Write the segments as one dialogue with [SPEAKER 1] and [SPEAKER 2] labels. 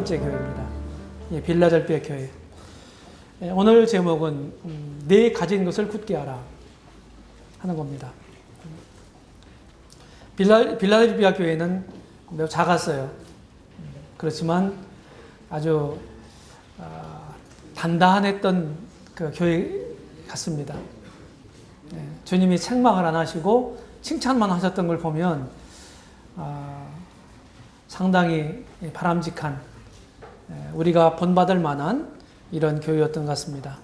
[SPEAKER 1] 번째 교회입니다. 예, 빌라델피아 교회. 예, 오늘 제목은 네 가진 것을 굳게 하라 하는 겁니다. 빌라델피아 교회는 매우 작았어요. 그렇지만 아주 단단했던 그 교회 같습니다. 예, 주님이 책망을 안 하시고 칭찬만 하셨던 걸 보면 상당히 바람직한 우리가 본받을 만한 이런 교회였던 것 같습니다.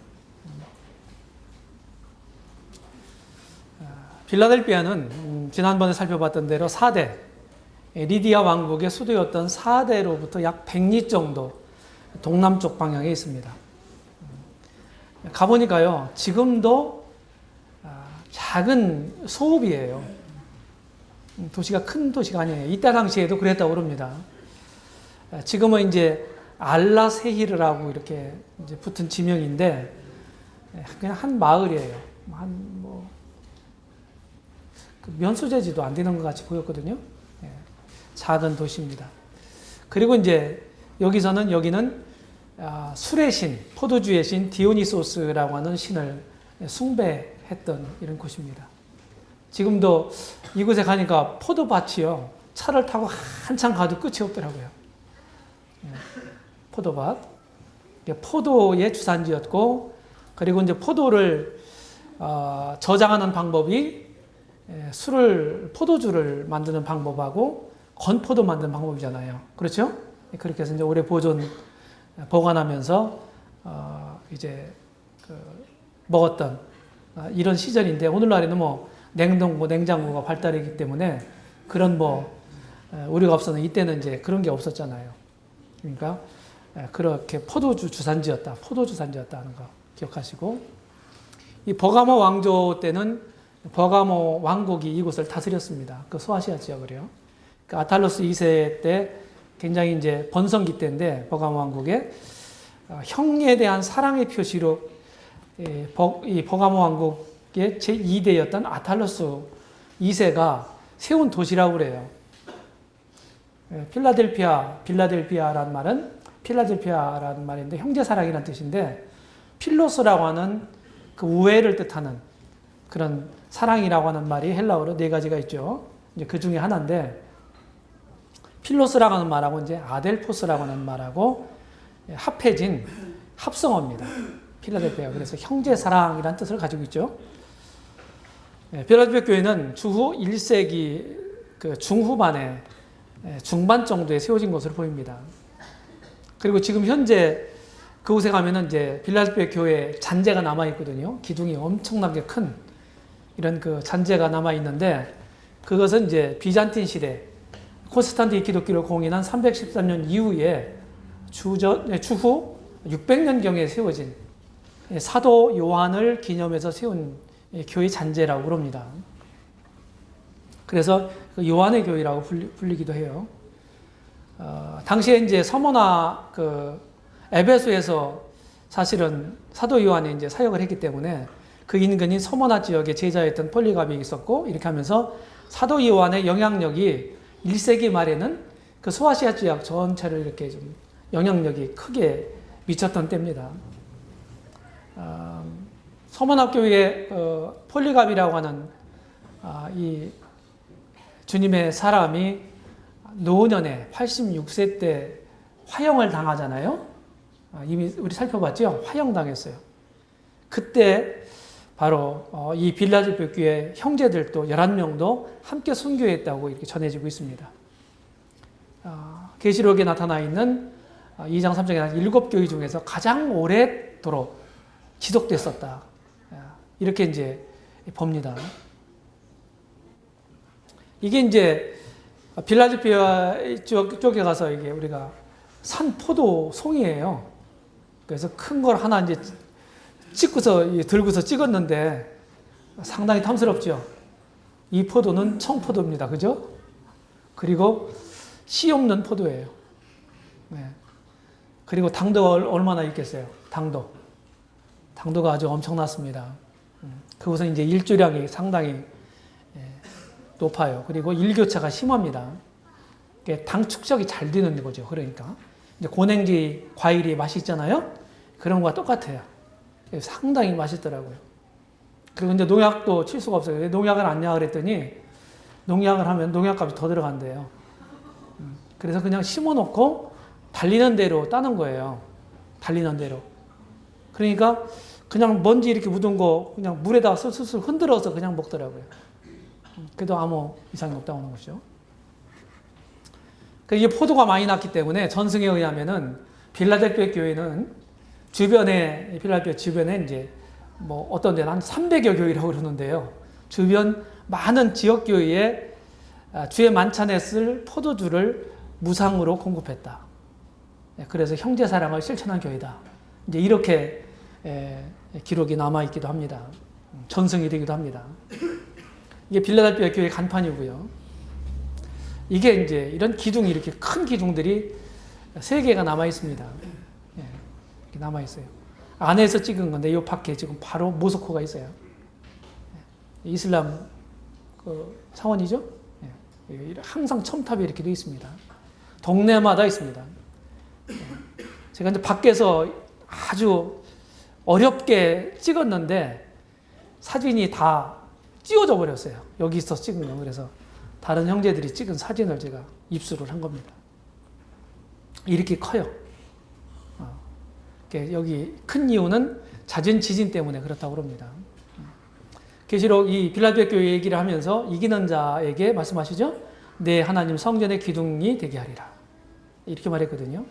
[SPEAKER 1] 빌라델피아는 지난번에 살펴봤던 대로 4대 리디아 왕국의 수도였던 4대로부터 약 100리 정도 동남쪽 방향에 있습니다. 가보니까요, 지금도 작은 소읍이에요. 도시가 큰 도시가 아니에요. 이때 당시에도 그랬다고 그럽니다. 지금은 이제 알라세히르라고 이렇게 이제 붙은 지명인데 그냥 한 마을이에요. 그 면소재지도 안 되는 것 같이 보였거든요. 작은 도시입니다. 그리고 이제 여기는 술의 신, 포도주의 신 디오니소스라고 하는 신을 숭배했던 이런 곳입니다. 지금도 이곳에 가니까 포도밭이요. 차를 타고 한참 가도 끝이 없더라고요. 포도밭. 포도의 주산지였고, 그리고 이제 포도를 저장하는 방법이 포도주를 만드는 방법하고 건포도 만드는 방법이잖아요. 그렇죠? 그렇게 해서 이제 오래 보관하면서 이제 먹었던 이런 시절인데, 오늘날에는 뭐 냉동고, 냉장고가 발달했기 때문에 그런 우리가 없었는 이때는 이제 그런 게 없었잖아요. 그러니까 그렇게 포도 주산지였다 하는 거 기억하시고, 이 버가모 왕조 때는 버가모 왕국이 이곳을 다스렸습니다. 그 소아시아 지역을요. 그 아탈로스 2세 때 굉장히 이제 번성기 때인데, 버가모 왕국의 형에 대한 사랑의 표시로 이 버가모 왕국의 제2대였던 아탈로스 2세가 세운 도시라고 그래요. 빌라델피아라는 말인데 형제사랑이라는 뜻인데, 필로스라고 하는 그 우애를 뜻하는 그런 사랑이라고 하는 말이 헬라어로 네 가지가 있죠. 이제 그 중에 하나인데, 필로스라고 하는 말하고 이제 아델포스라고 하는 말하고 합해진 합성어입니다. 필라델피아. 그래서 형제사랑이라는 뜻을 가지고 있죠. 빌라델피아 교회는 주후 1세기 그 중후반에 중반 정도에 세워진 것으로 보입니다. 그리고 지금 현재 그곳에 가면은 이제 빌라델피아 교회 잔재가 남아 있거든요. 기둥이 엄청나게 큰 이런 그 잔재가 남아 있는데, 그것은 이제 비잔틴 시대 콘스탄틴이 기독교를 공인한 313년 이후에 주후 600년경에 세워진 사도 요한을 기념해서 세운 교회 잔재라고 그럽니다. 그래서 요한의 교회라고 불리기도 해요. 당시에 이제 서머나 에베소에서 사실은 사도 요한이 이제 사역을 했기 때문에 그 인근인 서머나 지역에 제자였던 폴리갑이 있었고, 이렇게 하면서 사도 요한의 영향력이 1세기 말에는 그 소아시아 지역 전체를 이렇게 좀 영향력이 크게 미쳤던 때입니다. 서머나 교회의 폴리갑이라고 하는 이 주님의 사람이 노년에 86세 때 화형을 당하잖아요. 이미 우리 살펴봤죠? 화형당했어요. 그때 바로 이 빌라델피아 교회 형제들도 11명도 함께 순교했다고 이렇게 전해지고 있습니다. 계시록에 나타나 있는 2장 3장에 나타난 7교회 중에서 가장 오래도록 지속됐었다. 이렇게 이제 봅니다. 이게 이제 빌라델피아 쪽에 가서 이게 우리가 산 포도 송이에요. 그래서 큰 걸 하나 이제 들고서 찍었는데 상당히 탐스럽죠. 이 포도는 청포도입니다. 그죠? 그리고 씨 없는 포도예요. 네. 그리고 당도가 얼마나 있겠어요? 당도가 아주 엄청났습니다. 그것은 이제 일조량이 상당히 높아요. 그리고 일교차가 심합니다. 당 축적이 잘 되는 거죠. 그러니까 이제 고냉지 과일이 맛이 있잖아요. 그런 거와 똑같아요. 상당히 맛있더라고요. 그리고 이제 농약도 칠 수가 없어요. 왜 농약을 안 냐 그랬더니 농약을 하면 농약값이 더 들어간대요. 그래서 그냥 심어놓고 달리는 대로 따는 거예요. 달리는 대로. 그러니까 그냥 먼지 이렇게 묻은 거 그냥 물에다가 슬슬 흔들어서 그냥 먹더라고요. 그래도 아무 이상이 없다고 하는 것이죠. 이게 포도가 많이 났기 때문에 전승에 의하면은 빌라델피아 교회는 주변에, 필라델피아 주변에 이제 뭐 어떤 데는 한 300여 교회라고 그러는데요. 주변 많은 지역 교회에 주의 만찬에 쓸 포도주를 무상으로 공급했다. 그래서 형제 사랑을 실천한 교회다. 이제 이렇게 기록이 남아 있기도 합니다. 전승이 되기도 합니다. 이게 빌라델피아 교회 간판이고요. 이게 이제 이런 기둥이 이렇게 큰 기둥들이 3개가 남아 있습니다. 이렇게 남아 있어요. 안에서 찍은 건데 이 밖에 지금 바로 모스크가 있어요. 이슬람 그 사원이죠. 항상 첨탑이 이렇게 되어 있습니다. 동네마다 있습니다. 제가 이제 밖에서 아주 어렵게 찍었는데 사진이 다 찌워져 버렸어요. 여기서 찍은 거. 그래서 다른 형제들이 찍은 사진을 제가 입수를 한 겁니다. 이렇게 커요. 여기 큰 이유는 잦은 지진 때문에 그렇다고 합니다. 계시록 이 빌라델피아 교회 얘기를 하면서 이기는 자에게 말씀하시죠. 내 하나님 성전의 기둥이 되게 하리라. 이렇게 말했거든요.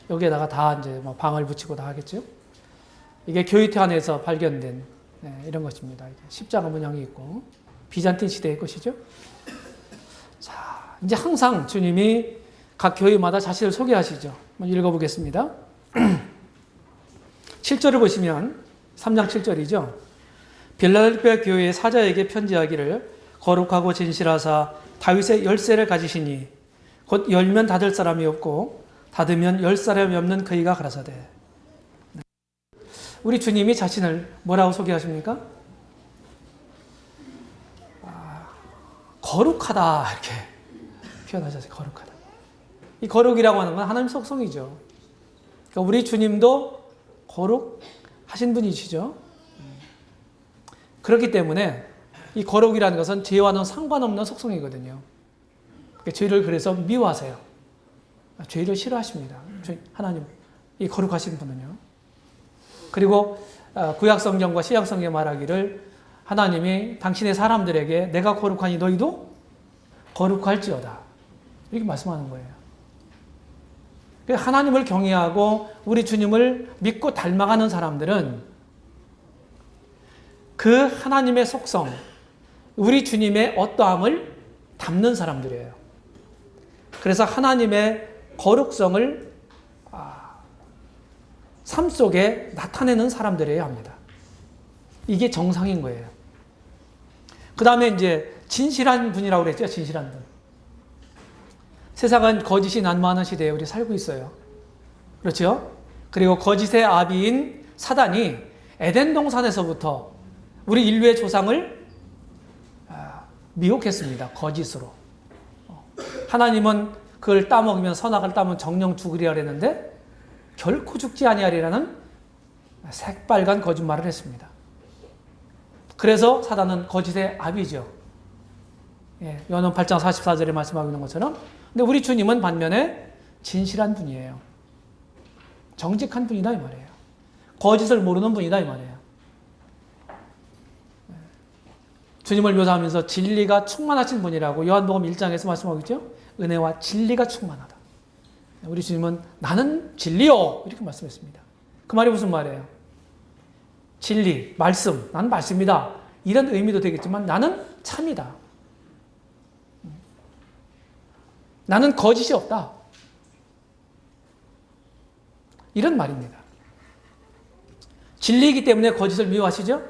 [SPEAKER 1] 여기에다가 다 이제 뭐 방을 붙이고 다 하겠죠. 이게 교회태 안에서 발견된 이런 것입니다. 십자가 문양이 있고 비잔틴 시대의 것이죠. 자, 이제 항상 주님이 각 교회마다 자신을 소개하시죠. 한번 읽어보겠습니다. 7절을 보시면 3장 7절이죠. 빌라델피아 교회의 사자에게 편지하기를 거룩하고 진실하사 다윗의 열쇠를 가지시니 곧 열면 닫을 사람이 없고 닫으면 열 사람이 없는 그이가 가라사대. 우리 주님이 자신을 뭐라고 소개하십니까? 거룩하다 이렇게 표현하셨어요. 거룩하다. 이 거룩이라고 하는 건 하나님 속성이죠. 그러니까 우리 주님도 거룩하신 분이시죠. 그렇기 때문에 이 거룩이라는 것은 죄와는 상관없는 속성이거든요. 그러니까 죄를 그래서 미워하세요. 죄를 싫어하십니다. 하나님, 이 거룩하신 분은요. 그리고 구약성경과 신약성경 말하기를 하나님이 당신의 사람들에게 내가 거룩하니 너희도 거룩할지어다. 이렇게 말씀하는 거예요. 하나님을 경외하고 우리 주님을 믿고 닮아가는 사람들은 그 하나님의 속성, 우리 주님의 어떠함을 담는 사람들이에요. 그래서 하나님의 거룩성을 삶 속에 나타내는 사람들이어야 합니다. 이게 정상인 거예요. 그 다음에 이제 진실한 분이라고 그랬죠. 진실한 분. 세상은 거짓이 난무하는 시대에 우리 살고 있어요. 그렇죠? 그리고 거짓의 아비인 사단이 에덴 동산에서부터 우리 인류의 조상을 미혹했습니다. 거짓으로. 하나님은 그걸 따먹으면 선악을 따면 정령 죽으리라 그랬는데 결코 죽지 아니하리라는 새빨간 거짓말을 했습니다. 그래서 사단은 거짓의 아비죠. 요한복음 8장 44절에 말씀하고 있는 것처럼. 근데 우리 주님은 반면에 진실한 분이에요. 정직한 분이다 이 말이에요. 거짓을 모르는 분이다 이 말이에요. 주님을 묘사하면서 진리가 충만하신 분이라고 요한복음 1장에서 말씀하고 있죠. 은혜와 진리가 충만하다. 우리 주님은 나는 진리요 이렇게 말씀했습니다. 그 말이 무슨 말이에요? 진리, 말씀, 나는 말씀이다. 이런 의미도 되겠지만 나는 참이다. 나는 거짓이 없다. 이런 말입니다. 진리이기 때문에 거짓을 미워하시죠?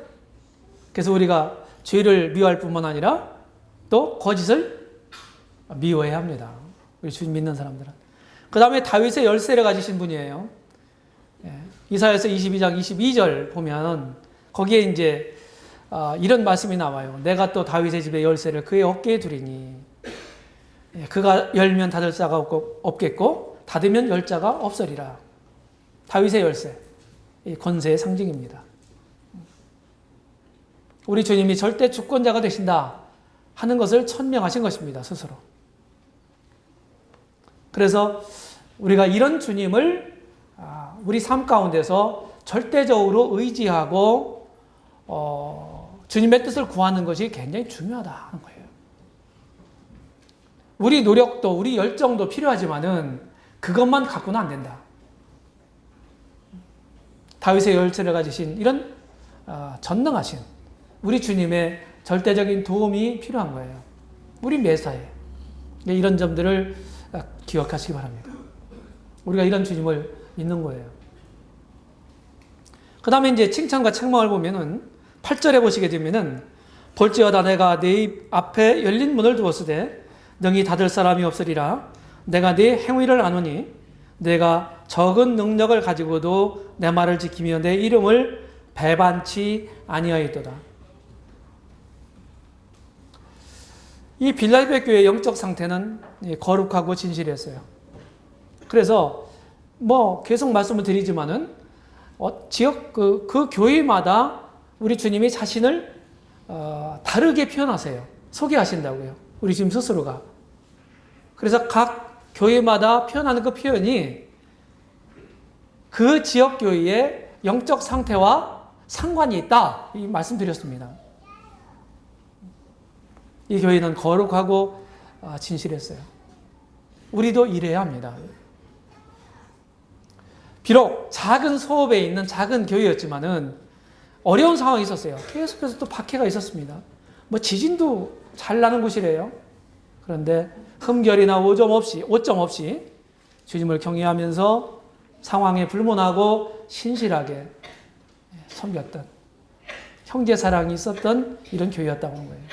[SPEAKER 1] 그래서 우리가 죄를 미워할 뿐만 아니라 또 거짓을 미워해야 합니다. 우리 주님 믿는 사람들은. 그 다음에 다윗의 열쇠를 가지신 분이에요. 이사야서 22장 22절 보면 거기에 이제 이런 말씀이 나와요. 내가 또 다윗의 집의 열쇠를 그의 어깨에 두리니 그가 열면 닫을 자가 없겠고 닫으면 열자가 없으리라. 다윗의 열쇠, 이 권세의 상징입니다. 우리 주님이 절대 주권자가 되신다 하는 것을 천명하신 것입니다. 스스로. 그래서 우리가 이런 주님을 우리 삶 가운데서 절대적으로 의지하고 주님의 뜻을 구하는 것이 굉장히 중요하다 하는 거예요. 우리 노력도 우리 열정도 필요하지만은 그것만 갖고는 안 된다. 다윗의 열쇠를 가지신 이런 전능하신 우리 주님의 절대적인 도움이 필요한 거예요. 우리 매사에. 이런 점들을 기억하시기 바랍니다. 우리가 이런 주님을 믿는 거예요. 그 다음에 이제 칭찬과 책망을 보면은 8절에 보시게 되면은 볼지어다 내가 네 입 앞에 열린 문을 두었으되 능히 닫을 사람이 없으리라. 내가 네 행위를 아노니 내가 적은 능력을 가지고도 내 말을 지키며 내 이름을 배반치 아니하였도다. 이 빌라델비아 교회의 영적 상태는 거룩하고 진실했어요. 그래서 계속 말씀을 드리지만은 지역 그 교회마다 우리 주님이 자신을 다르게 표현하세요. 소개하신다고요. 우리 주님 스스로가. 그래서 각 교회마다 표현하는 그 표현이 그 지역 교회의 영적 상태와 상관이 있다. 이 말씀드렸습니다. 이 교회는 거룩하고 진실했어요. 우리도 이래야 합니다. 비록 작은 소읍에 있는 작은 교회였지만은 어려운 상황이 있었어요. 계속해서 또 박해가 있었습니다. 지진도 잘 나는 곳이래요. 그런데 흠결이나 오점 없이 주님을 경외하면서 상황에 불문하고 신실하게 섬겼던 형제 사랑이 있었던 이런 교회였다고 하는 거예요.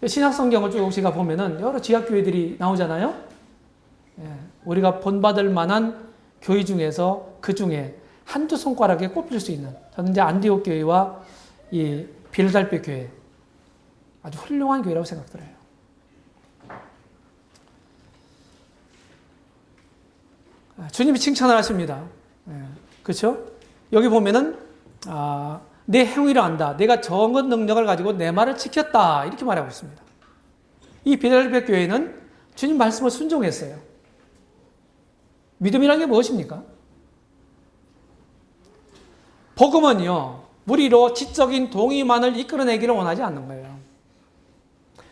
[SPEAKER 1] 신약 성경을 쭉 제가 보면은 여러 지역 교회들이 나오잖아요. 우리가 본받을 만한 교회 중에서 그 중에 한두 손가락에 꼽힐 수 있는 저는 이제 안디옥 교회와 이 빌라델비아 교회 아주 훌륭한 교회라고 생각들어요. 주님이 칭찬을 하십니다. 그렇죠? 여기 보면은 내 행위를 안다. 내가 적은 능력을 가지고 내 말을 지켰다. 이렇게 말하고 있습니다. 이 빌라델비아 교회는 주님 말씀을 순종했어요. 믿음이라는 게 무엇입니까? 복음은요, 무리로 지적인 동의만을 이끌어내기를 원하지 않는 거예요.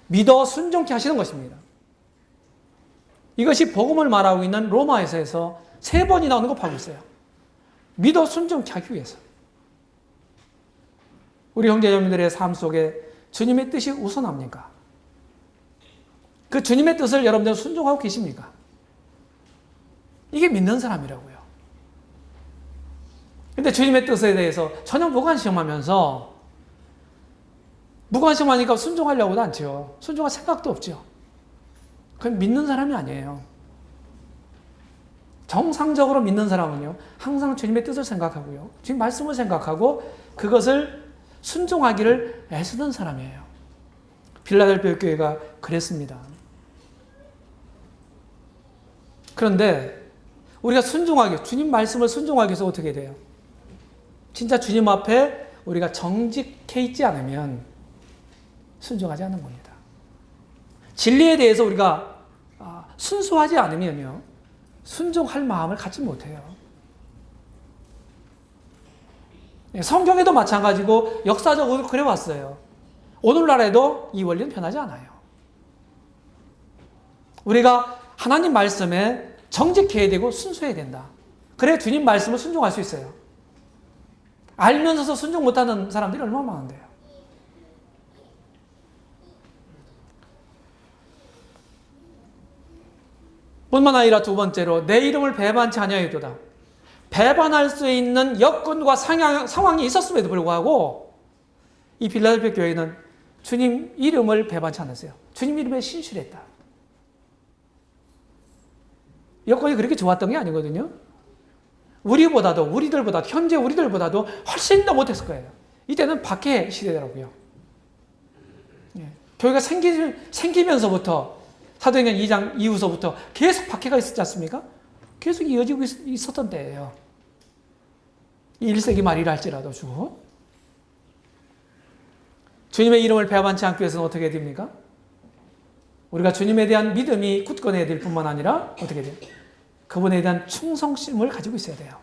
[SPEAKER 1] 믿어 순종케 하시는 것입니다. 이것이 복음을 말하고 있는 로마에서에서 3번이나 언급하고 있어요. 믿어 순종케 하기 위해서. 우리 형제자매들의 삶 속에 주님의 뜻이 우선합니까? 그 주님의 뜻을 여러분들 순종하고 계십니까? 이게 믿는 사람이라고요. 근데 주님의 뜻에 대해서 전혀 무관심하면서 무관심하니까 순종하려고도 않죠. 순종할 생각도 없죠. 그건 믿는 사람이 아니에요. 정상적으로 믿는 사람은요, 항상 주님의 뜻을 생각하고요, 주님 말씀을 생각하고 그것을 순종하기를 애쓰는 사람이에요. 빌라델비아 교회가 그랬습니다. 그런데 우리가 주님 말씀을 순종하기 위해서 어떻게 돼요? 진짜 주님 앞에 우리가 정직해 있지 않으면 순종하지 않는 겁니다. 진리에 대해서 우리가 순수하지 않으면요, 순종할 마음을 갖지 못해요. 성경에도 마찬가지고 역사적으로 그래왔어요. 오늘날에도 이 원리는 변하지 않아요. 우리가 하나님 말씀에 정직해야 되고 순수해야 된다. 그래야 주님 말씀을 순종할 수 있어요. 알면서도 순종 못하는 사람들이 얼마나 많은데요. 뿐만 아니라 두 번째로 내 이름을 배반치 아니하였도다. 배반할 수 있는 여건과 상황이 있었음에도 불구하고 이 빌라델비아 교회는 주님 이름을 배반치 않았어요. 주님 이름에 신실했다. 여건이 그렇게 좋았던 게 아니거든요. 우리들보다도 현재 우리들보다도 훨씬 더 못했을 거예요. 이때는 박해 시대더라고요. 교회가 생기면서부터 사도행전 2장 이후서부터 계속 박해가 있었지 않습니까? 계속 이어지고 있었던 때예요. 1세기 말이라 할지라도 주님의 이름을 배반치 않기 위해서는 어떻게 해야 됩니까? 우리가 주님에 대한 믿음이 굳건해야 될 뿐만 아니라 어떻게 돼요? 그분에 대한 충성심을 가지고 있어야 돼요.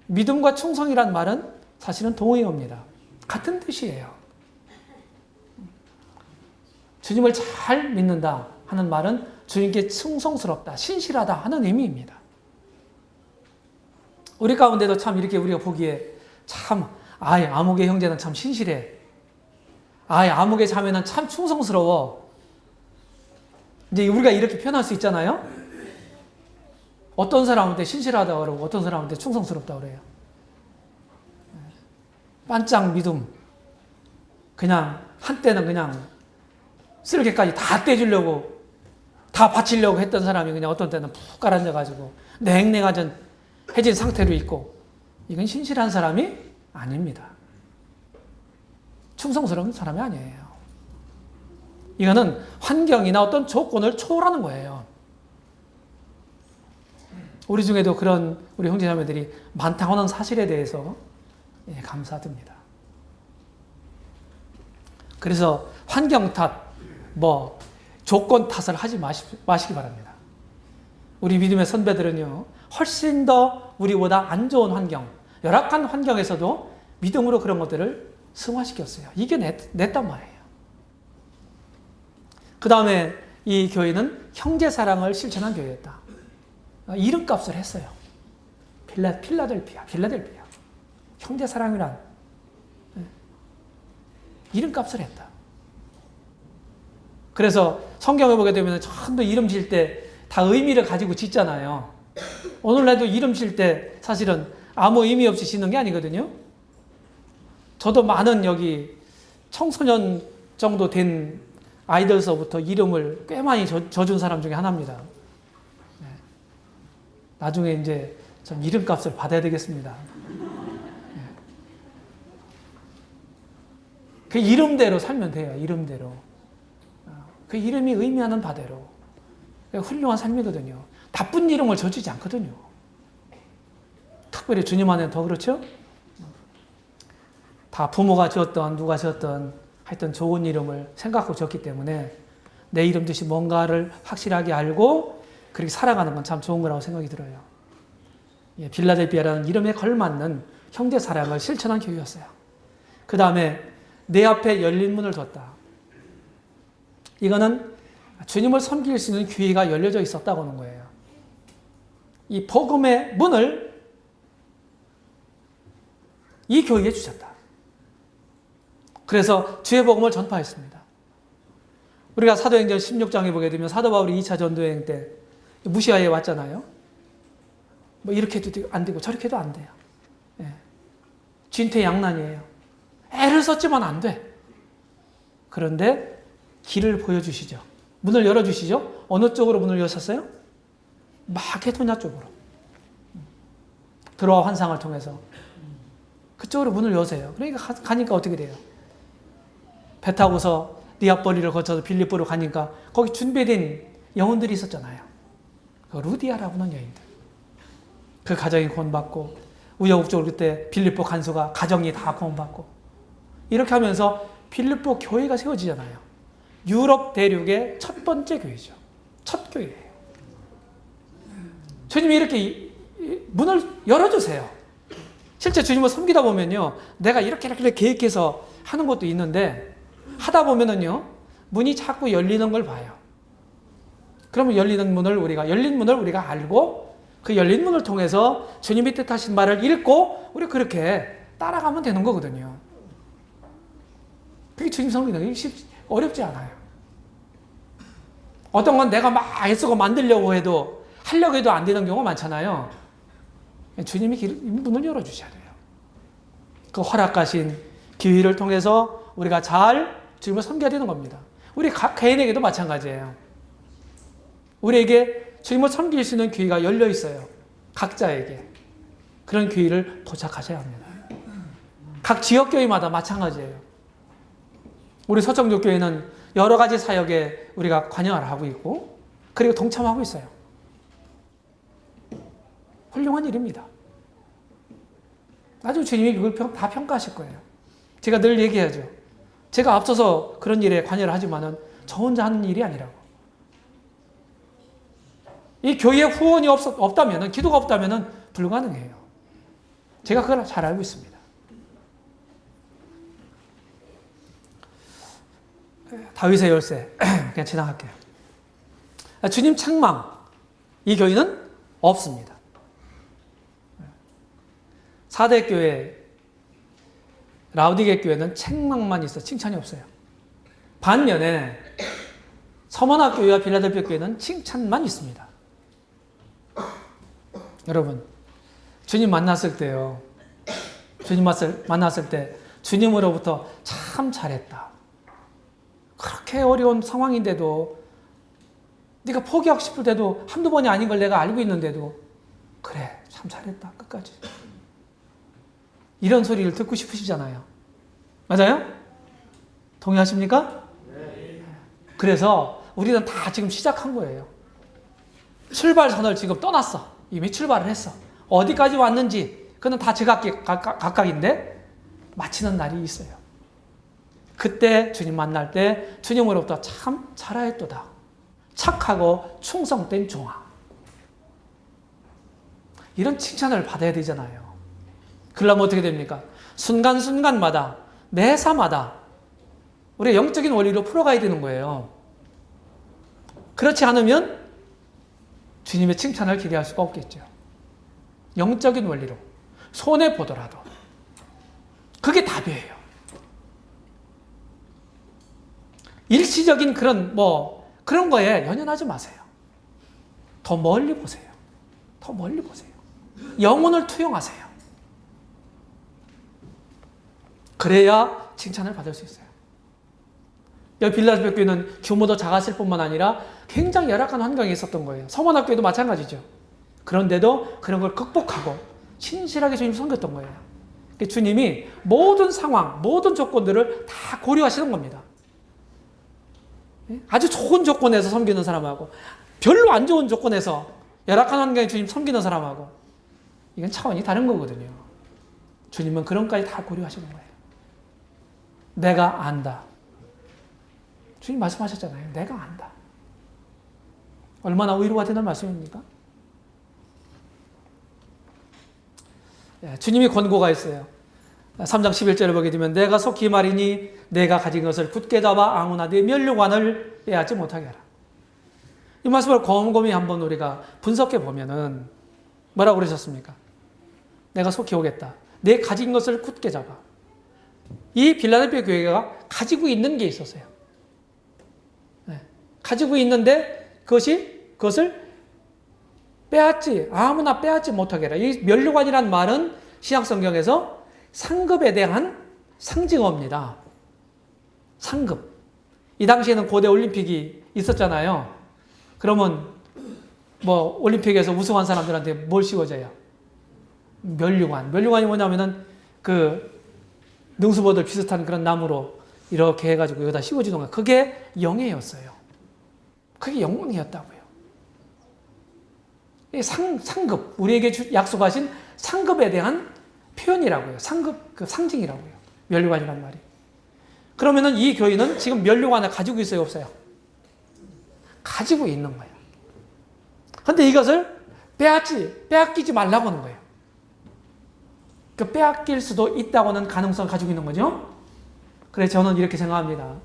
[SPEAKER 1] 믿음과 충성이란 말은 사실은 동의어입니다. 같은 뜻이에요. 주님을 잘 믿는다 하는 말은 주님께 충성스럽다, 신실하다 하는 의미입니다. 우리 가운데도 참 이렇게 우리가 보기에 참 아무개 형제는 참 신실해. 아무개 자매는 참 충성스러워. 이제 우리가 이렇게 표현할 수 있잖아요. 어떤 사람한테 신실하다고 그러고 어떤 사람한테 충성스럽다고 그래요. 반짝 믿음. 그냥 한때는 그냥 쓸개까지 다 떼주려고 다 바치려고 했던 사람이 그냥 어떤 때는 푹 가라앉아가지고 냉랭해진 상태로 있고, 이건 신실한 사람이 아닙니다. 충성스러운 사람이 아니에요. 이거는 환경이나 어떤 조건을 초월하는 거예요. 우리 중에도 그런 우리 형제자매들이 많다고 하는 사실에 대해서 감사드립니다. 그래서 환경 탓, 조건 탓을 하지 마시기 바랍니다. 우리 믿음의 선배들은요, 훨씬 더 우리보다 안 좋은 환경, 열악한 환경에서도 믿음으로 그런 것들을 승화시켰어요. 이겨냈단 말이에요. 그 다음에 이 교회는 형제사랑을 실천한 교회였다. 이름값을 했어요. 필라델피아. 형제사랑이란 이름값을 했다. 그래서 성경을 보게 되면 전부 이름 질 때 다 의미를 가지고 짓잖아요. 오늘날도 이름 질 때 사실은 아무 의미 없이 짓는 게 아니거든요. 저도 많은 여기 청소년 정도 된 아이들서부터 이름을 꽤 많이 져준 사람 중에 하나입니다. 나중에 이제 좀 이름값을 받아야 되겠습니다. 그 이름대로 살면 돼요. 이름대로. 그 이름이 의미하는 바대로. 훌륭한 삶이거든요. 나쁜 이름을 져주지 않거든요. 특별히 주님 안에는 더 그렇죠? 다 부모가 지었던 누가 지었던 하여튼 좋은 이름을 생각하고 지었기 때문에 내 이름 뜻이 뭔가를 확실하게 알고 그렇게 살아가는 건 참 좋은 거라고 생각이 들어요. 빌라델피아라는 이름에 걸맞는 형제 사랑을 실천한 교회였어요. 그 다음에 내 앞에 열린 문을 뒀다. 이거는 주님을 섬길 수 있는 기회가 열려져 있었다고 하는 거예요. 이 복음의 문을 이 교회에 주셨다. 그래서 주의 복음을 전파했습니다. 우리가 사도행전 16장에 보게 되면 사도 바울이 2차 전도여행 때 무시아에 왔잖아요. 이렇게 해도 안 되고 저렇게 해도 안 돼요. 진퇴양난이에요. 애를 썼지만 안 돼. 그런데 길을 보여주시죠. 문을 열어주시죠. 어느 쪽으로 문을 여셨어요? 마케도냐 쪽으로. 드로아 환상을 통해서 그쪽으로 문을 여세요. 그러니까 가니까 어떻게 돼요? 배 타고서 니아폴리를 거쳐서 빌립보로 가니까 거기 준비된 영혼들이 있었잖아요. 그 루디아라고 하는 여인들. 그 가정이 구원받고 우여곡절 그때 빌립보 간수가 가정이 다 구원받고 이렇게 하면서 빌립보 교회가 세워지잖아요. 유럽 대륙의 첫 번째 교회죠. 첫 교회예요. 주님이 이렇게 문을 열어주세요. 실제 주님을 섬기다 보면요, 내가 이렇게 계획해서 하는 것도 있는데 하다 보면은요, 문이 자꾸 열리는 걸 봐요. 그러면 열린 문을 우리가 알고 그 열린 문을 통해서 주님이 뜻하신 말을 읽고 우리 그렇게 따라가면 되는 거거든요. 그게 주님 섬기는 게 어렵지 않아요. 어떤 건 내가 막 애쓰고 만들려고 해도 하려고 해도 안 되는 경우가 많잖아요. 주님이 문을 열어주셔야 돼요. 그 허락하신 기회를 통해서 우리가 잘 주님을 섬겨야 되는 겁니다. 우리 각 개인에게도 마찬가지예요. 우리에게 주님을 섬길 수 있는 기회가 열려 있어요. 각자에게. 그런 기회를 포착하셔야 합니다. 각 지역교회마다 마찬가지예요. 우리 서정족교회는 여러 가지 사역에 우리가 관여를 하고 있고 그리고 동참하고 있어요. 훌륭한 일입니다. 나중에 주님이 그걸 다 평가하실 거예요. 제가 늘 얘기하죠. 제가 앞서서 그런 일에 관여를 하지만은 저 혼자 하는 일이 아니라고. 이 교회에 후원이 없다면, 기도가 없다면 불가능해요. 제가 그걸 잘 알고 있습니다. 다윗의 열쇠, 그냥 지나갈게요. 주님 책망, 이 교회는 없습니다. 4대 교회, 라우디게 교회는 책망만 있어, 칭찬이 없어요. 반면에 서머나 교회와 빌라델피아 교회는 칭찬만 있습니다. 여러분, 주님 만났을 때요. 주님 만났을 때 주님으로부터 참 잘했다. 그렇게 어려운 상황인데도 네가 포기하고 싶을 때도 한두 번이 아닌 걸 내가 알고 있는데도 그래, 참 잘했다. 끝까지. 이런 소리를 듣고 싶으시잖아요. 맞아요? 동의하십니까? 네. 그래서 우리는 다 지금 시작한 거예요. 출발선을 지금 떠났어. 이미 출발을 했어. 어디까지 왔는지 그건 다 제각각인데 마치는 날이 있어요. 그때 주님 만날 때 주님으로부터 참 잘하였도다. 착하고 충성된 종아. 이런 칭찬을 받아야 되잖아요. 그러려면 어떻게 됩니까? 순간순간마다 매사마다 우리의 영적인 원리로 풀어가야 되는 거예요. 그렇지 않으면 주님의 칭찬을 기대할 수가 없겠죠. 영적인 원리로 손해보더라도 그게 답이에요. 일시적인 그런 거에 연연하지 마세요. 더 멀리 보세요. 더 멀리 보세요. 영혼을 투영하세요. 그래야 칭찬을 받을 수 있어요. 여기 빌라델피아 교회는 규모도 작았을 뿐만 아니라 굉장히 열악한 환경에 있었던 거예요. 서머나 교회도 마찬가지죠. 그런데도 그런 걸 극복하고 신실하게 주님 섬겼던 거예요. 주님이 모든 상황, 모든 조건들을 다 고려하시는 겁니다. 아주 좋은 조건에서 섬기는 사람하고 별로 안 좋은 조건에서 열악한 환경에 주님 섬기는 사람하고 이건 차원이 다른 거거든요. 주님은 그런 것까지 다 고려하시는 거예요. 내가 안다. 주님 말씀하셨잖아요. 내가 안다. 얼마나 위로가 되는 말씀입니까? 주님이 권고가 있어요. 3장 11절을 보게 되면 내가 속히 말이니 내가 가진 것을 굳게 잡아 아무나 네 면류관을 빼앗지 못하게 하라. 이 말씀을 곰곰이 한번 우리가 분석해 보면은 뭐라고 그러셨습니까? 내가 속히 오겠다. 내 가진 것을 굳게 잡아. 이 빌라델피아 교회가 가지고 있는 게 있었어요. 가지고 있는데 그것을 아무나 빼앗지 못하게 해라. 이 면류관이란 말은 신약성경에서 상급에 대한 상징어입니다. 상급. 이 당시에는 고대 올림픽이 있었잖아요. 그러면 올림픽에서 우승한 사람들한테 뭘 씌워줘요? 면류관. 면류관이 뭐냐면은 능수보들 비슷한 그런 나무로 이렇게 해가지고 여기다 씌워주는 거예요. 그게 영예였어요. 그게 영광이었다고요. 이 상급, 우리에게 약속하신 상급에 대한 표현이라고요. 상급, 그 상징이라고요. 면류관이라는 말이. 그러면은 이 교회는 지금 면류관을 가지고 있어요, 없어요? 가지고 있는 거예요. 근데 이것을 빼앗기지 말라고 하는 거예요. 그 빼앗길 수도 있다고는 가능성을 가지고 있는 거죠. 그래서 저는 이렇게 생각합니다.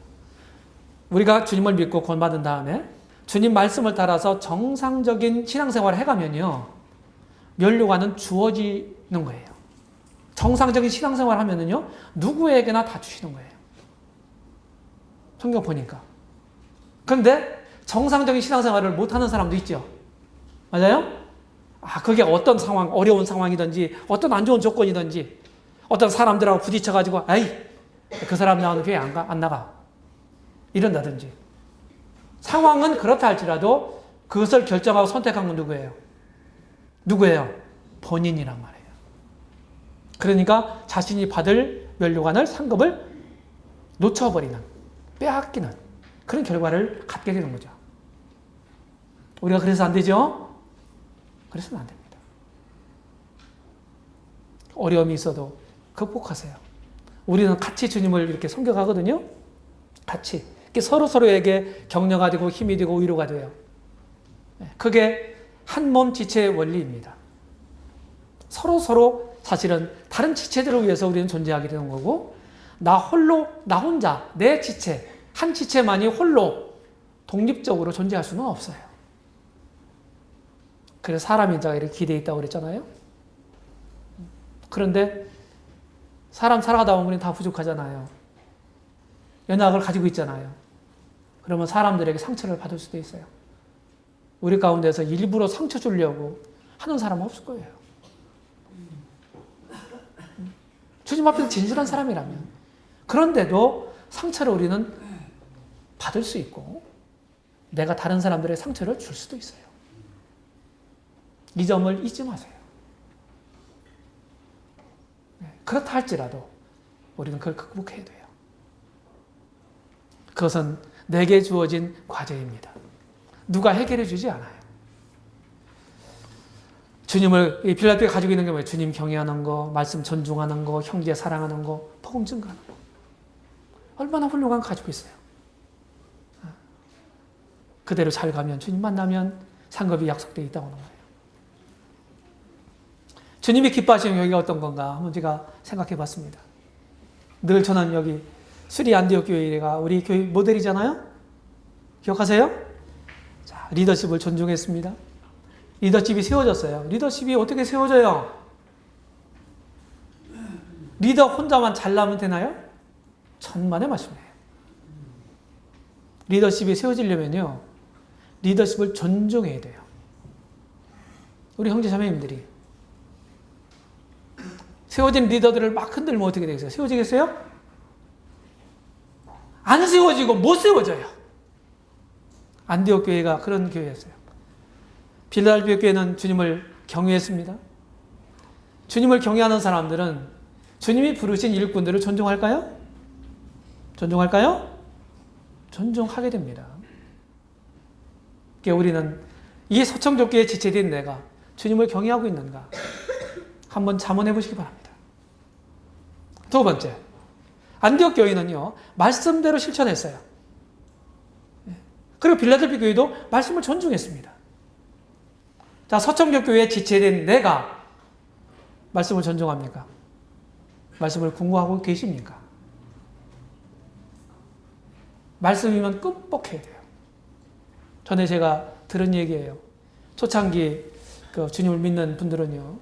[SPEAKER 1] 우리가 주님을 믿고 구원받은 다음에 주님 말씀을 따라서 정상적인 신앙생활을 해가면요, 면류관은 주어지는 거예요. 정상적인 신앙생활을 하면은요, 누구에게나 다 주시는 거예요. 성경 보니까. 그런데 정상적인 신앙생활을 못하는 사람도 있죠. 맞아요? 그게 어떤 상황, 어려운 상황이든지 어떤 안 좋은 조건이든지 어떤 사람들하고 부딪혀가지고 그 사람 나오는 교회 안 나가. 이런다든지. 상황은 그렇다 할지라도 그것을 결정하고 선택한 건 누구예요? 본인이란 말이에요. 그러니까 자신이 받을 면류관을 상급을 놓쳐버리는, 빼앗기는 그런 결과를 갖게 되는 거죠. 우리가 그래서 안 되죠? 그래서는 안 됩니다. 어려움이 있어도 극복하세요. 우리는 같이 주님을 이렇게 섬겨가거든요. 같이. 서로서로에게 격려가 되고 힘이 되고 위로가 돼요. 그게 한 몸 지체의 원리입니다. 서로서로 사실은 다른 지체들을 위해서 우리는 존재하게 되는 거고, 나 혼자, 내 지체, 한 지체만이 홀로 독립적으로 존재할 수는 없어요. 그래서 사람의 인자가 이렇게 기대에 있다고 그랬잖아요. 그런데 사람 살아가다 보면 다 부족하잖아요. 연약을 가지고 있잖아요. 그러면 사람들에게 상처를 받을 수도 있어요. 우리 가운데서 일부러 상처 주려고 하는 사람은 없을 거예요. 주님 앞에서 진실한 사람이라면. 그런데도 상처를 우리는 받을 수 있고, 내가 다른 사람들의 상처를 줄 수도 있어요. 이 점을 잊지 마세요. 그렇다 할지라도 우리는 그걸 극복해야 돼요. 그것은 내게 주어진 과제입니다. 누가 해결해 주지 않아요. 주님을, 빌라도가 가지고 있는 게 뭐예요? 주님 경외하는 거, 말씀 존중하는 거, 형제 사랑하는 거, 복음 증거하는 거. 얼마나 훌륭한 거 가지고 있어요. 그대로 잘 가면, 주님 만나면 상급이 약속되어 있다고 하는 거예요. 주님이 기뻐하시는 여기가 어떤 건가 한번 제가 생각해 봤습니다. 늘 저는 여기 수리 안디옥 교회가 우리 교회 모델이잖아요. 기억하세요? 자, 리더십을 존중했습니다. 리더십이 세워졌어요. 리더십이 어떻게 세워져요? 리더 혼자만 잘나면 되나요? 천만의 말씀이에요. 리더십이 세워지려면요, 리더십을 존중해야 돼요. 우리 형제 자매님들이 세워진 리더들을 막 흔들면 어떻게 되겠어요? 세워지겠어요? 안 세워지고 못 세워져요. 안디옥 교회가 그런 교회였어요. 빌라델피아 교회는 주님을 경외했습니다. 주님을 경외하는 사람들은 주님이 부르신 일꾼들을 존중할까요? 존중할까요? 존중하게 됩니다. 우리는 이 서청교회에 지체된 내가 주님을 경외하고 있는가? 한번 자문해 보시기 바랍니다. 두 번째, 안디옥 교회는요, 말씀대로 실천했어요. 그리고 빌라델피아 교회도 말씀을 존중했습니다. 자, 서청교회에 지체된 내가 말씀을 존중합니까? 말씀을 공부하고 계십니까? 말씀이면 끔뻑해야 돼요. 전에 제가 들은 얘기예요. 초창기 주님을 믿는 분들은요,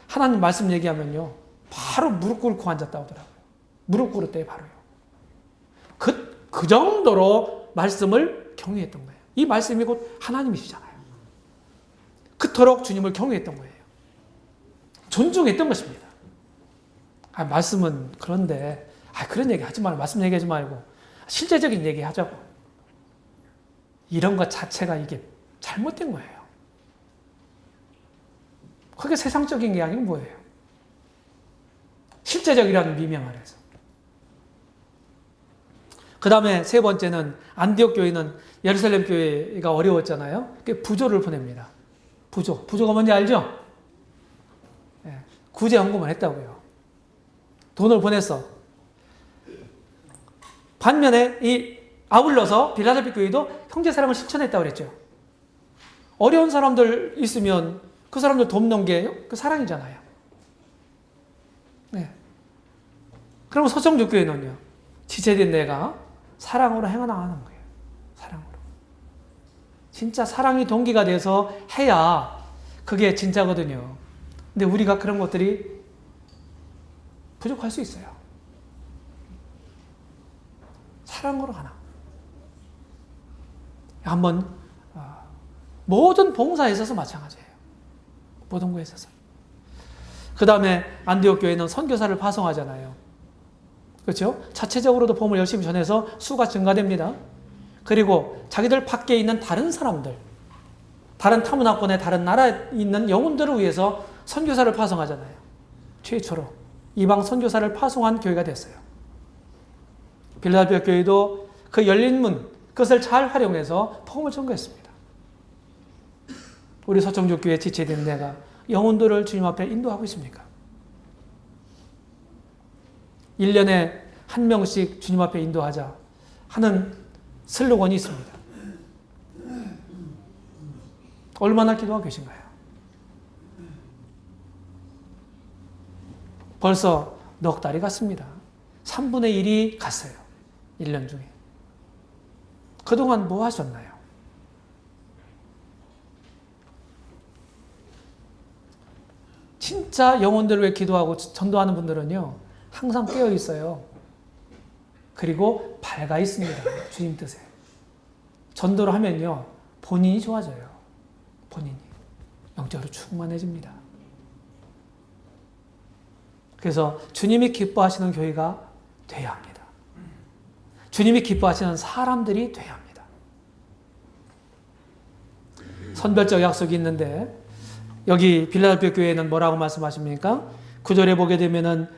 [SPEAKER 1] 하나님 말씀 얘기하면요, 바로 무릎 꿇고 앉았다 오더라고요. 무릎 꿇을 때 바로요. 그 정도로 말씀을 경외했던 거예요. 이 말씀이 곧 하나님이시잖아요. 그토록 주님을 경외했던 거예요. 존중했던 것입니다. 말씀은 그런데, 그런 얘기 하지 말고, 말씀 얘기하지 말고, 실제적인 얘기 하자고. 이런 것 자체가 이게 잘못된 거예요. 그게 세상적인 게 아니고 뭐예요? 실제적이라는 미명 아래서. 그 다음에 세 번째는 안디옥 교회는 예루살렘 교회가 어려웠잖아요. 부조를 보냅니다. 부조가 뭔지 알죠? 구제 헌금을 했다고요. 돈을 보냈어. 반면에 이 아울러서 빌라델피아 교회도 형제 사랑을 실천했다고 그랬죠. 어려운 사람들 있으면 그 사람들 돕는 게 그 사랑이잖아요. 네. 그럼 서청교 교회는요, 지체된 내가 사랑으로 행하나가는 거예요. 사랑으로. 진짜 사랑이 동기가 돼서 해야 그게 진짜거든요. 근데 우리가 그런 것들이 부족할 수 있어요. 사랑으로 하나. 한번 모든 봉사에 있어서 마찬가지예요. 모든 거에 있어서. 그 다음에 안디옥 교회는 선교사를 파송하잖아요. 그렇죠? 자체적으로도 복음을 열심히 전해서 수가 증가됩니다. 그리고 자기들 밖에 있는 다른 사람들, 다른 타문화권의 다른 나라에 있는 영혼들을 위해서 선교사를 파송하잖아요. 최초로 이방 선교사를 파송한 교회가 됐어요. 빌라델피아 교회도 그 열린 문, 그것을 잘 활용해서 복음을 전거했습니다. 우리 서청주교회 지체된 내가 영혼들을 주님 앞에 인도하고 있습니까? 1년에 한 명씩 주님 앞에 인도하자 하는 슬로건이 있습니다. 얼마나 기도하고 계신가요? 벌써 넉 달이 갔습니다. 3분의 1이 갔어요. 1년 중에. 그동안 뭐 하셨나요? 진짜 영혼들을 위해 기도하고 전도하는 분들은요, 항상 깨어 있어요. 그리고 밝아 있습니다. 주님 뜻에. 전도를 하면요, 본인이 좋아져요. 본인이. 영적으로 충만해집니다. 그래서 주님이 기뻐하시는 교회가 돼야 합니다. 주님이 기뻐하시는 사람들이 돼야 합니다. 선별적 약속이 있는데 여기 빌라델피아 교회는 뭐라고 말씀하십니까? 9절에 보게 되면은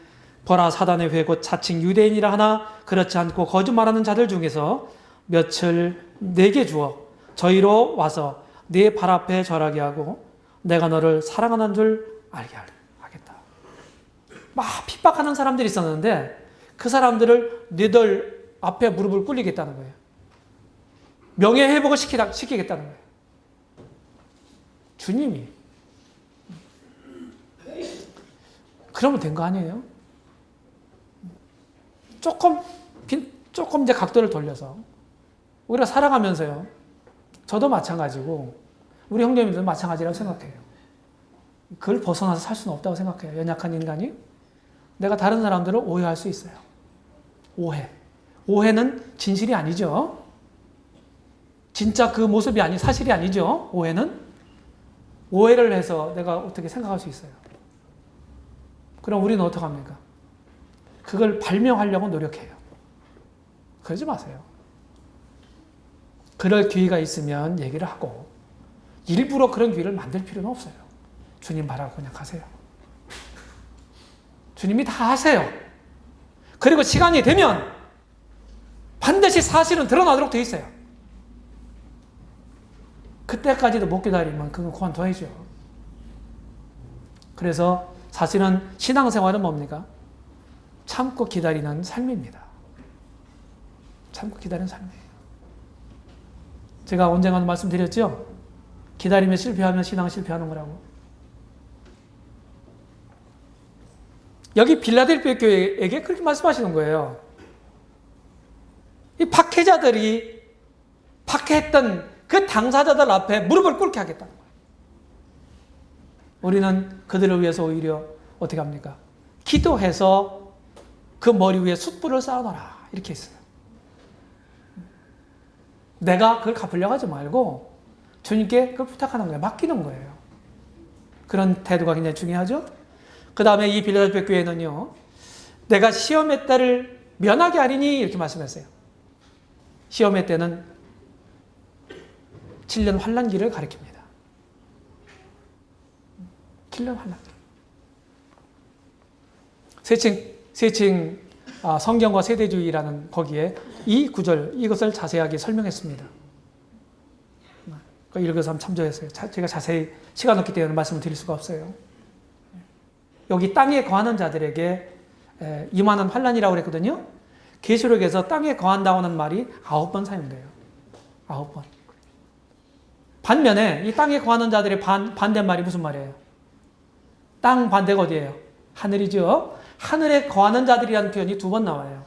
[SPEAKER 1] 보라 사단의 회 곧 자칭 유대인이라 하나 그렇지 않고 거짓말하는 자들 중에서 몇을 내게 주어 저희로 와서 네 발 앞에 절하게 하고 내가 너를 사랑하는 줄 알게 하겠다. 막 핍박하는 사람들이 있었는데 그 사람들을 너희들 앞에 무릎을 꿇리겠다는 거예요. 명예회복을 시키겠다는 거예요. 주님이. 그러면 된 거 아니에요? 조금 이제 각도를 돌려서 우리가 살아가면서요. 저도 마찬가지고 우리 형제님들도 마찬가지라고 생각해요. 그걸 벗어나서 살 수는 없다고 생각해요. 연약한 인간이. 내가 다른 사람들을 오해할 수 있어요. 오해는 진실이 아니죠. 진짜 그 모습이 사실이 아니죠. 오해를 해서 내가 어떻게 생각할 수 있어요. 그럼 우리는 어떻게 합니까? 그걸 발명하려고 노력해요. 그러지 마세요. 그럴 기회가 있으면 얘기를 하고 일부러 그런 기회를 만들 필요는 없어요. 주님 바라고 그냥 가세요. 주님이 다 하세요. 그리고 시간이 되면 반드시 사실은 드러나도록 되어 있어요. 그때까지도 못 기다리면 그건 그만둬야죠. 그래서 사실은 신앙생활은 뭡니까? 참고 기다리는 삶입니다. 참고 기다리는 삶이에요. 제가 언젠가도 말씀드렸죠? 기다리며 실패하면 신앙은 실패하는 거라고. 여기 빌라델피아 교회에게 그렇게 말씀하시는 거예요. 이 박해자들이 박해했던 그 당사자들 앞에 무릎을 꿇게 하겠다는 거예요. 우리는 그들을 위해서 오히려 어떻게 합니까? 기도해서 그 머리 위에 숯불을 쌓아놔라. 이렇게 했어요. 내가 그걸 갚으려고 하지 말고 주님께 그걸 부탁하는 거예요. 맡기는 거예요. 그런 태도가 굉장히 중요하죠. 그 다음에 이 빌라델피아 교회는요. 내가 시험의 때를 면하게 하리니 이렇게 말씀했어요. 시험의 때는 7년 환난기를 가리킵니다. 7년 환난기. 세칭 성경과 세대주의라는 거기에 이 구절 이것을 자세하게 설명했습니다. 읽어서 한번 참조했어요. 제가 자세히 시간 없기 때문에 말씀을 드릴 수가 없어요. 여기 땅에 거하는 자들에게 임하는 환난이라고 그랬거든요. 계시록에서 땅에 거한다고 하는 말이 9번 사용돼요. 9번. 반면에 이 땅에 거하는 자들의 반대말이 무슨 말이에요? 땅 반대가 어디예요? 하늘이죠. 하늘에 거하는 자들이라는 표현이 2번 나와요.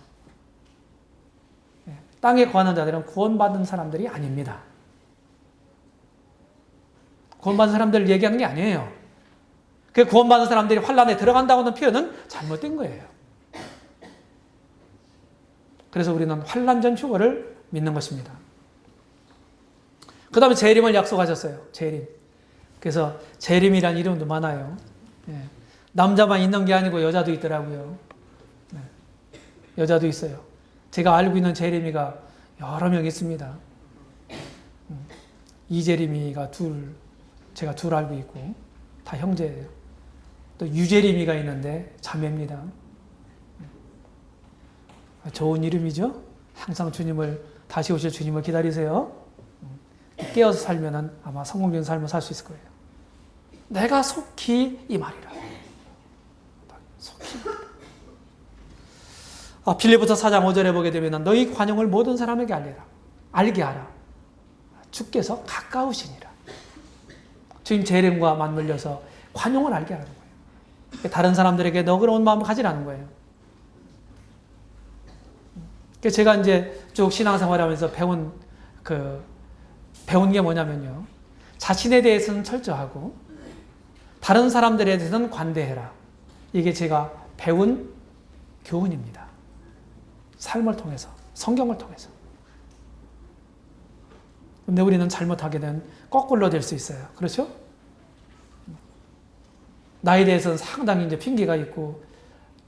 [SPEAKER 1] 땅에 거하는 자들은 구원받는 사람들이 아닙니다. 구원받는 사람들을 얘기하는 게 아니에요. 그 구원받는 사람들이 환난에 들어간다고 하는 표현은 잘못된 거예요. 그래서 우리는 환난 전 휴거를 믿는 것입니다. 그 다음에 재림을 약속하셨어요. 재림. 그래서 재림이라는 이름도 많아요. 남자만 있는 게 아니고 여자도 있더라고요. 여자도 있어요. 제가 알고 있는 재림이가 여러 명 있습니다. 이재림이가 제가 둘 알고 있고 다 형제예요. 또 유재림이가 있는데 자매입니다. 좋은 이름이죠. 항상 주님을 다시 오실 주님을 기다리세요. 깨어서 살면은 아마 성공적인 삶을 살 수 있을 거예요. 내가 속히 이 말이라. 속히. 빌립보서 4장 5절에 보게 되면 너희 관용을 모든 사람에게 알게 하라. 주께서 가까우시니라. 주님 재림과 맞물려서 관용을 알게 하라는 거예요. 다른 사람들에게 너그러운 마음을 가지라는 거예요. 제가 이제 쭉 신앙생활하면서 배운 게 뭐냐면요. 자신에 대해서는 철저하고 다른 사람들에 대해서는 관대해라. 이게 제가 배운 교훈입니다. 삶을 통해서, 성경을 통해서. 근데 우리는 잘못하게 되면 거꾸로 될 수 있어요. 그렇죠? 나에 대해서는 상당히 이제 핑계가 있고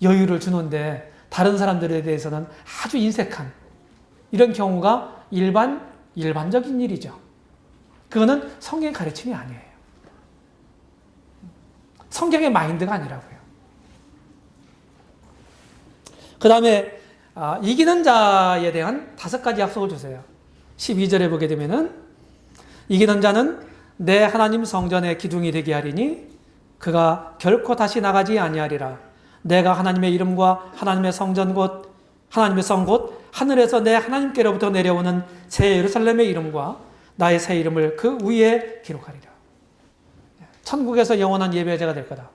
[SPEAKER 1] 여유를 주는데 다른 사람들에 대해서는 아주 인색한 이런 경우가 일반적인 일이죠. 그거는 성경의 가르침이 아니에요. 성경의 마인드가 아니라고요. 그 다음에 이기는 자에 대한 5가지 약속을 주세요. 12절에 보게 되면은 이기는 자는 내 하나님 성전의 기둥이 되게 하리니 그가 결코 다시 나가지 아니하리라. 내가 하나님의 이름과 하나님의 성전 곧 하나님의 성 곧 하늘에서 내 하나님께로부터 내려오는 새 예루살렘의 이름과 나의 새 이름을 그 위에 기록하리라. 천국에서 영원한 예배자가 될 거다.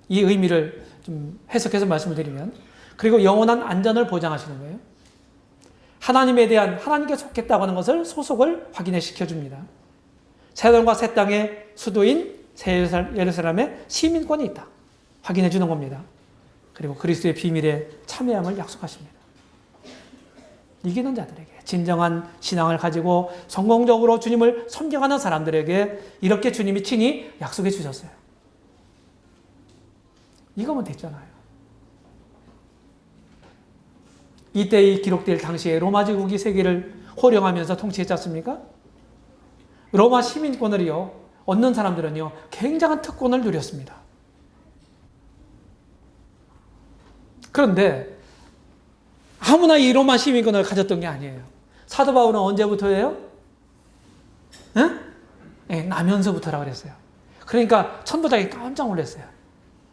[SPEAKER 1] 이 의미를 좀 해석해서 말씀을 드리면, 그리고 영원한 안전을 보장하시는 거예요. 하나님에 대한, 하나님께 속했다고 하는 것을 소속을 확인해 시켜줍니다. 새하늘과 새 땅의 수도인 새 예루살렘에 시민권이 있다. 확인해 주는 겁니다. 그리고 그리스도의 비밀에 참여함을 약속하십니다. 이기는 자들에게, 진정한 신앙을 가지고 성공적으로 주님을 섬겨가는 사람들에게 이렇게 주님이 친히 약속해 주셨어요. 이거면 됐잖아요. 이때 기록될 당시에 로마 제국이 세계를 호령하면서 통치했지 않습니까? 로마 시민권을요, 얻는 사람들은요, 굉장한 특권을 누렸습니다. 그런데 아무나 이 로마 시민권을 가졌던 게 아니에요. 사도 바울은 언제부터예요? 네, 나면서부터라고 그랬어요. 그러니까 천부장이 깜짝 놀랐어요.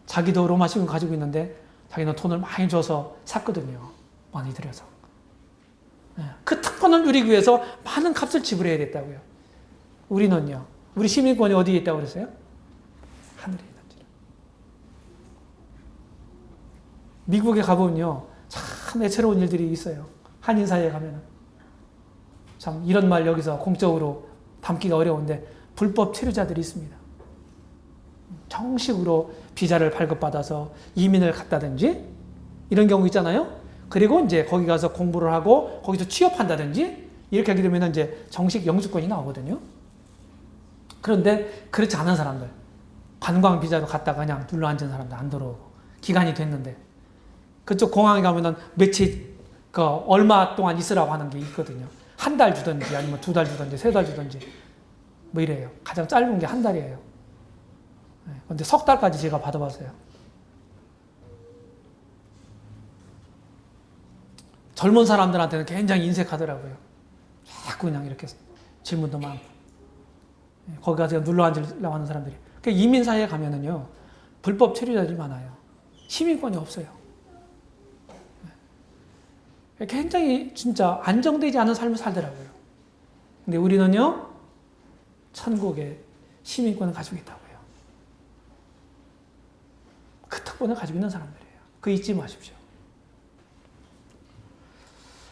[SPEAKER 1] 자기도 로마 시민권 가지고 있는데 자기는 돈을 많이 줘서 샀거든요. 많이 들여서. 그 특권을 누리기 위해서 많은 값을 지불해야 됐다고요. 우리는요, 우리 시민권이 어디에 있다고 그랬어요? 하늘에 있는지. 미국에 가보면요, 참 애처로운 일들이 있어요. 한인사회에 가면은. 참, 이런 말 여기서 공적으로 담기가 어려운데, 불법 체류자들이 있습니다. 정식으로 비자를 발급받아서 이민을 갔다든지, 이런 경우 있잖아요. 그리고 이제 거기 가서 공부를 하고, 거기서 취업한다든지, 이렇게 하게 되면 이제 정식 영주권이 나오거든요. 그런데 그렇지 않은 사람들, 관광 비자로 갔다가 그냥 둘러앉은 사람들 안 들어오고, 기간이 됐는데, 그쪽 공항에 가면은 며칠, 얼마 동안 있으라고 하는 게 있거든요. 한 달 주든지, 아니면 2달 주든지, 3달 주든지, 뭐 이래요. 가장 짧은 게 한 달이에요. 근데 석 달까지 제가 받아봤어요. 젊은 사람들한테는 굉장히 인색하더라고요. 자꾸 그냥 이렇게 질문도 많고. 거기 가서 눌러 앉으려고 하는 사람들이. 그러니까 이민사회에 가면은요, 불법 체류자들이 많아요. 시민권이 없어요. 굉장히 진짜 안정되지 않은 삶을 살더라고요. 근데 우리는요, 천국에 시민권을 가지고 있다고요. 그 특권을 가지고 있는 사람들이에요. 그거 잊지 마십시오.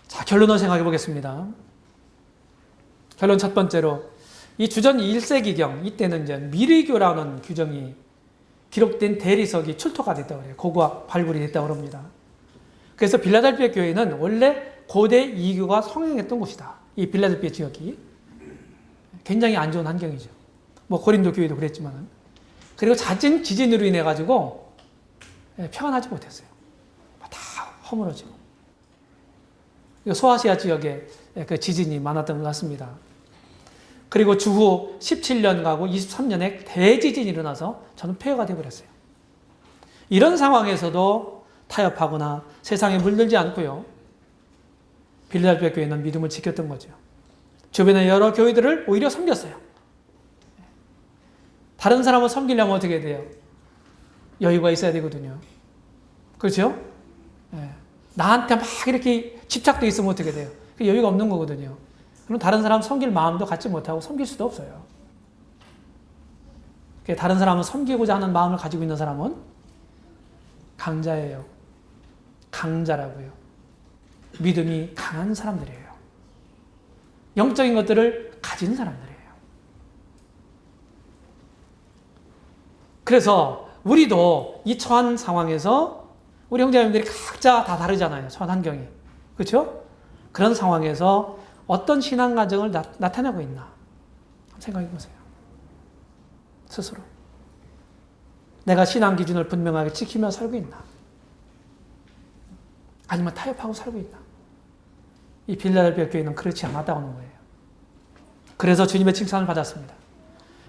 [SPEAKER 1] 자, 결론을 생각해 보겠습니다. 결론 첫 번째로, 이 주전 1세기경, 이때는 이제 미리교라는 규정이 기록된 대리석이 출토가 됐다고 그래요. 그거가 발굴이 됐다고 합니다. 그래서 빌라델피아 교회는 원래 고대 이교가 성행했던 곳이다. 이 빌라델피아 지역이. 굉장히 안 좋은 환경이죠. 뭐 고린도 교회도 그랬지만. 그리고 잦은 지진으로 인해 가지고 평안하지 못했어요. 다 허물어지고. 소아시아 지역에 그 지진이 많았던 것 같습니다. 그리고 주후 17년 가고 23년에 대지진이 일어나서 저는 폐허가 되어버렸어요. 이런 상황에서도 타협하거나 세상에 물들지 않고요. 빌라델피아 교회는 믿음을 지켰던 거죠. 주변의 여러 교회들을 오히려 섬겼어요. 다른 사람을 섬기려면 어떻게 돼요? 여유가 있어야 되거든요. 그렇죠? 예. 나한테 막 이렇게 집착돼 있으면 어떻게 돼요? 여유가 없는 거거든요. 그럼 다른 사람 섬길 마음도 갖지 못하고 섬길 수도 없어요. 다른 사람을 섬기고자 하는 마음을 가지고 있는 사람은 강자예요. 강자라고요. 믿음이 강한 사람들이에요. 영적인 것들을 가진 사람들이에요. 그래서 우리도 이 처한 상황에서 우리 형제자매들이 각자 다 다르잖아요. 처한 환경이. 그렇죠? 그런 상황에서 어떤 신앙 가정을 나타내고 있나 생각해 보세요. 스스로. 내가 신앙 기준을 분명하게 지키며 살고 있나? 아니면 타협하고 살고 있나? 이 빌라델피아 교회는 그렇지 않았다는 거예요. 그래서 주님의 칭찬을 받았습니다.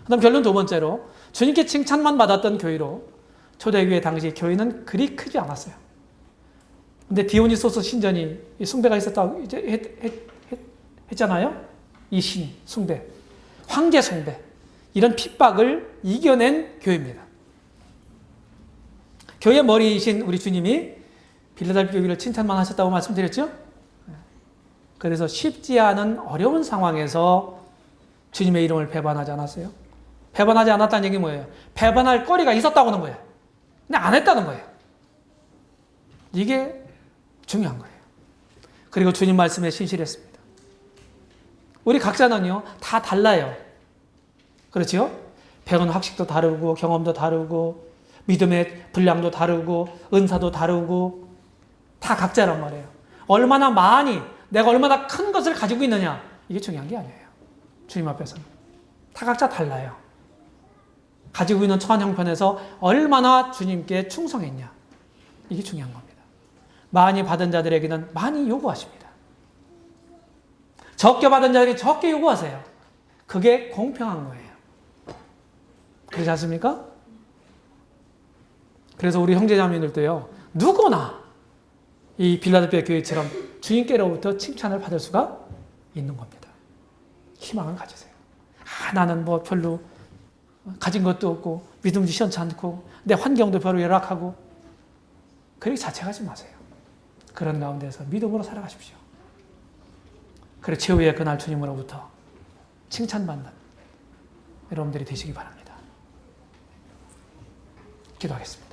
[SPEAKER 1] 그 다음 결론 두 번째로 주님께 칭찬만 받았던 교회로 초대교회 당시 교회는 그리 크지 않았어요. 근데 디오니소스 신전이 숭배가 있었다고 했잖아요. 이 신, 숭배, 황제 숭배 이런 핍박을 이겨낸 교회입니다. 교회 머리이신 우리 주님이 빌라델피아 교회를 칭찬만 하셨다고 말씀드렸죠? 그래서 쉽지 않은 어려운 상황에서 주님의 이름을 배반하지 않았어요. 배반하지 않았다는 얘기 뭐예요? 배반할 거리가 있었다고 하는 거예요. 근데 안 했다는 거예요. 이게 중요한 거예요. 그리고 주님 말씀에 신실했습니다. 우리 각자는요, 다 달라요. 그렇죠? 배운 학식도 다르고, 경험도 다르고, 믿음의 분량도 다르고, 은사도 다르고, 다 각자란 말이에요. 얼마나 많이, 내가 얼마나 큰 것을 가지고 있느냐, 이게 중요한 게 아니에요. 주님 앞에서는. 다 각자 달라요. 가지고 있는 처한 형편에서 얼마나 주님께 충성했냐, 이게 중요한 겁니다. 많이 받은 자들에게는 많이 요구하십니다. 적게 받은 자들이 적게 요구하세요. 그게 공평한 거예요. 그렇지 않습니까? 그래서 우리 형제자매들도요, 누구나 이 빌라델피아 교회처럼 주님께로부터 칭찬을 받을 수가 있는 겁니다. 희망을 가지세요. 나는 뭐 별로 가진 것도 없고 믿음도 시원치 않고 내 환경도 별로 열악하고 그렇게 자책하지 마세요. 그런 가운데서 믿음으로 살아가십시오. 그래 최후의 그날 주님으로부터 칭찬받는 여러분들이 되시기 바랍니다. 기도하겠습니다.